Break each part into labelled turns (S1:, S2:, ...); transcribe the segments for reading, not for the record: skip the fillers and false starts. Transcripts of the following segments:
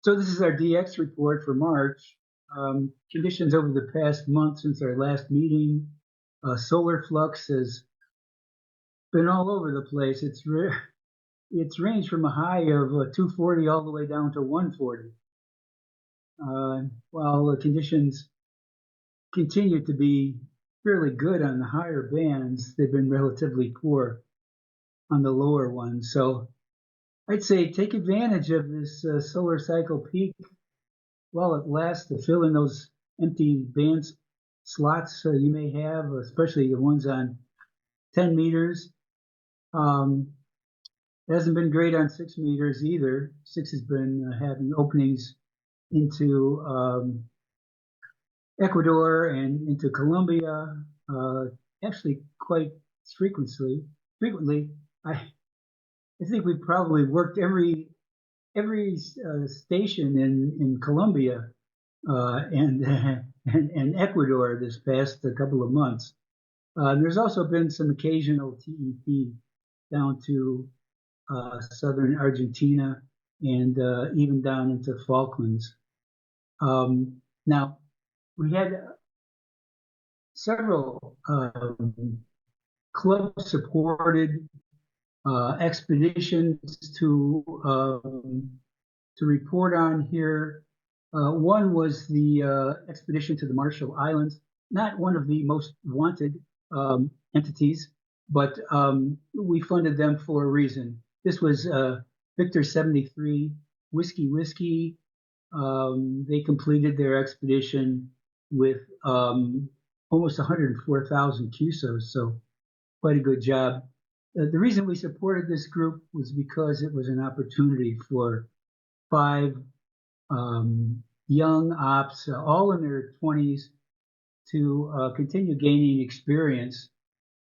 S1: So this is our DX report for March. Conditions over the past month since our last meeting. Solar flux has been all over the place. It's ranged from a high of 240 all the way down to 140. While the conditions continue to be fairly good on the higher bands, they've been relatively poor on the lower ones. So I'd say take advantage of this solar cycle peak while it lasts to fill in those empty band slots you may have, especially the ones on 10 meters. It hasn't been great on 6 meters either. 6 has been having openings into Ecuador and into Colombia, actually quite frequently. I think we probably worked every station in Colombia and Ecuador this past couple of months. There's also been some occasional TEP down to southern Argentina and even down into Falklands. Now, we had several club-supported expeditions to report on here. One was the expedition to the Marshall Islands, not one of the most wanted entities, but we funded them for a reason. This was Victor 73 Whiskey. They completed their expedition with almost 104,000 QSOs, so quite a good job. The reason we supported this group was because it was an opportunity for 5 young ops, all in their 20s, to continue gaining experience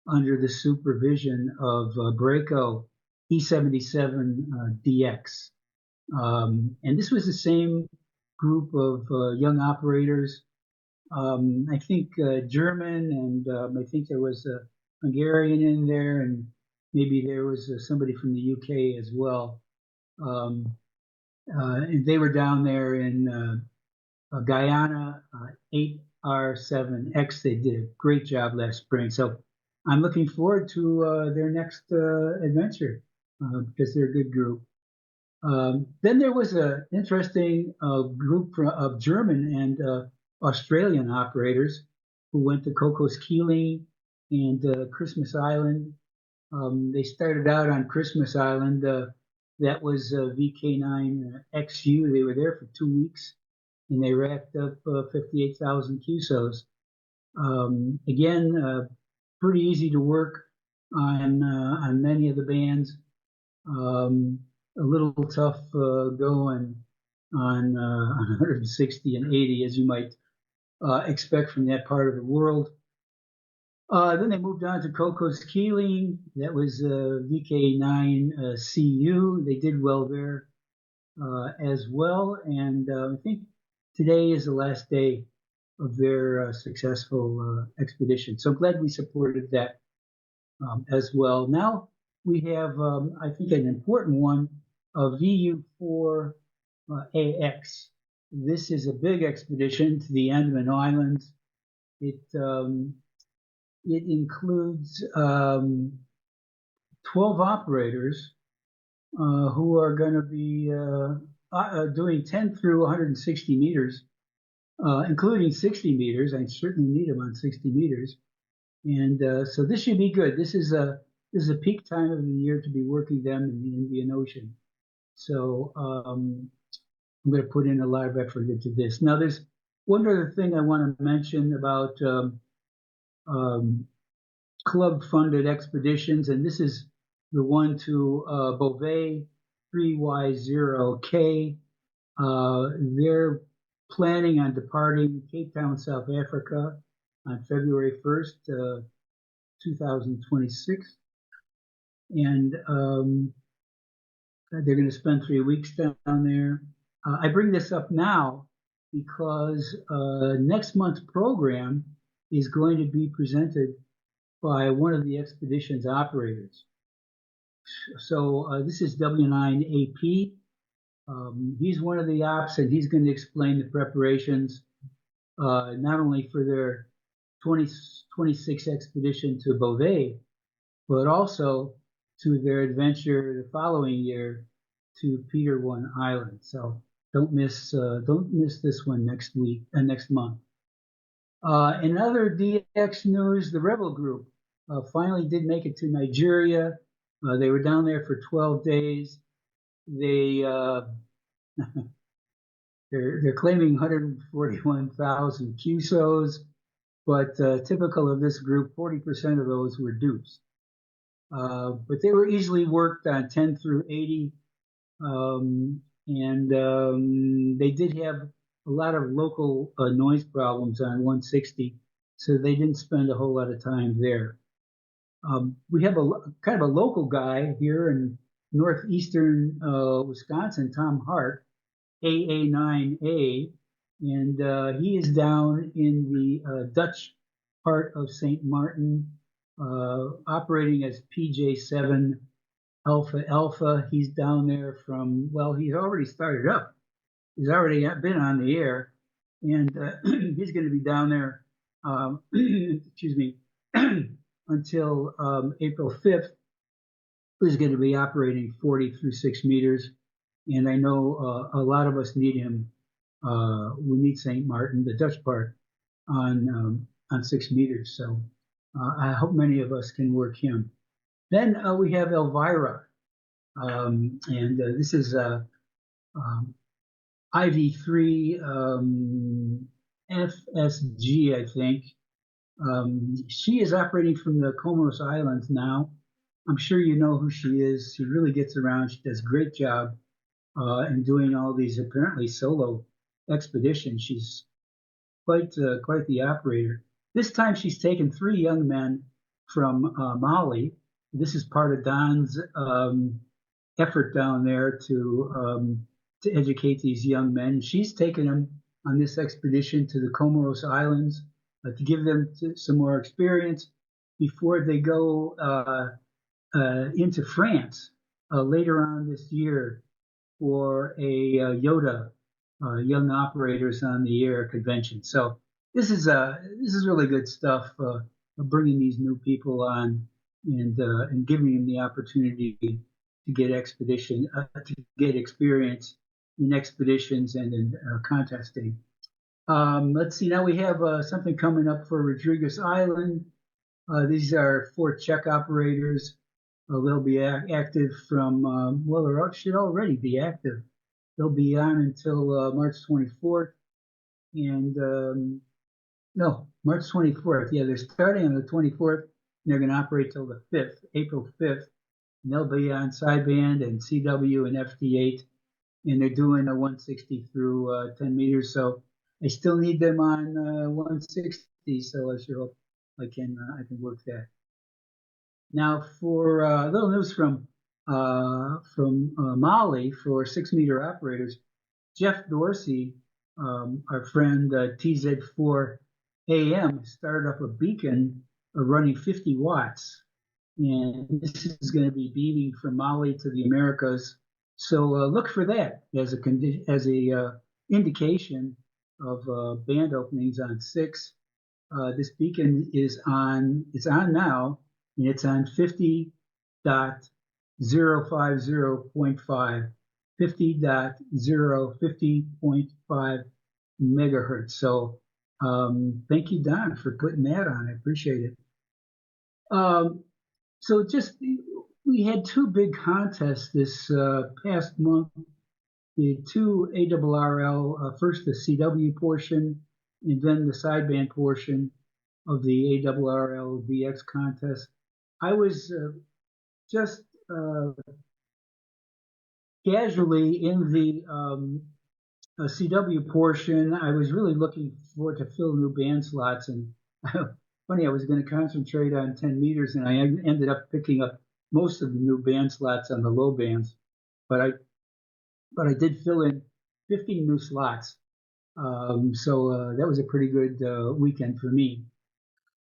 S1: under the supervision of Braco E77 DX. And this was the same group of young operators. I think German, and I think there was a Hungarian in there, and maybe there was somebody from the UK as well. And they were down there in Guyana, 8R7X. They did a great job last spring. So I'm looking forward to their next adventure because they're a good group. Then there was an interesting group of German and Australian operators who went to Cocos Keeling and Christmas Island. They started out on Christmas Island. That was VK9XU. They were there for 2 weeks, and they racked up 58,000 QSOs. Again, pretty easy to work on many of the bands. A little tough going on 160 and 80, as you might expect from that part of the world. Then they moved on to Cocos Keeling. That was VK9CU. They did well there as well. And I think today is the last day of their successful expedition. So I'm glad we supported that as well. Now we have, I think, an important one, VU4AX. This is a big expedition to the Andaman Islands. It includes 12 operators who are going to be doing 10 through 160 meters, including 60 meters. I certainly need them on 60 meters. And so this should be good. This is a peak time of the year to be working them in the Indian Ocean. So I'm going to put in a lot of effort into this. Now, there's one other thing I want to mention about club-funded expeditions, and this is the one to Beauvais 3Y0K. They're planning on departing Cape Town, South Africa on February 1st, 2026. And they're going to spend 3 weeks down there. I bring this up now because next month's program is going to be presented by one of the expedition's operators. So this is W9AP. He's one of the ops, and he's going to explain the preparations not only for their 2026 expedition to Beauvais, but also to their adventure the following year to Peter One Island. So don't miss this one next week and next month. In other DX news, the Rebel Group finally did make it to Nigeria. They were down there for 12 days. They they're claiming 141,000 QSOs, but typical of this group, 40% of those were dupes. But they were easily worked on 10 through 80, and they did have a lot of local noise problems on 160, so they didn't spend a whole lot of time there. We have a kind of a local guy here in northeastern Wisconsin, Tom Hart, AA9A, and he is down in the Dutch part of St. Martin, operating as PJ7 Alpha Alpha. He's down there from, well, he's already started up. He's already been on the air, and he's going to be down there, excuse me, until April 5th. He's going to be operating 40 through 6 meters, and I know a lot of us need him. We need St. Martin, the Dutch part, on 6 meters. So I hope many of us can work him. Then we have Elvira, and this is IV3 FSG, I think. She is operating from the Comoros Islands now. I'm sure you know who she is. She really gets around. She does a great job in doing all these apparently solo expeditions. She's quite the operator. This time she's taken 3 young men from Mali. This is part of Don's effort down there to educate these young men. She's taken them on this expedition to the Comoros Islands to give them some more experience before they go into France later on this year for a YOTA, Young Operators on the Air convention. So this is really good stuff, bringing these new people on and giving them the opportunity to get experience in expeditions and in contesting. Let's see. Now we have something coming up for Rodriguez Island. These are 4 Czech operators. They'll be active from, well, they should already be active. They'll be on until March 24th. And no, March 24th. Yeah, they're starting on the 24th. And they're going to operate till the 5th, April 5th. And they'll be on sideband and CW and FD8. And they're doing a 160 through 10 meters. So I still need them on 160. So I sure hope I can work that. Now, for a little news from Mali for 6 meter operators, Jeff Dorsey, our friend TZ4AM, started up a beacon running 50 watts, and this is going to be beaming from Mali to the Americas. So look for that as a indication of band openings on 6. This beacon is on. It's on now. And it's on 50.050.5, 50.050.5 megahertz. So thank you, Don, for putting that on. I appreciate it. So we had 2 big contests this past month. The 2 ARRL, first the CW portion, and then the sideband portion of the ARRL DX contest. I was just casually in the CW portion. I was really looking forward to fill new band slots, and funny, I was going to concentrate on 10 meters, and I ended up picking up most of the new band slots on the low bands. But I did fill in 15 new slots, so that was a pretty good weekend for me.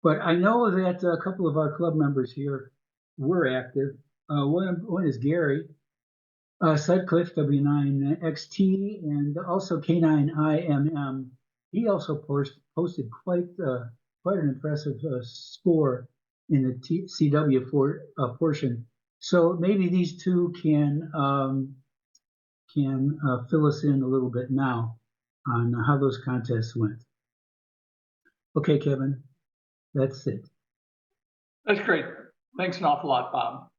S1: But I know that a couple of our club members here were active. One is Gary, Sutcliffe W9XT and also K9IMM. He also posted quite an impressive score in the CW portion. So maybe these two can fill us in a little bit now on how those contests went. Okay, Kevin, that's it.
S2: That's great. Thanks an awful lot, Bob.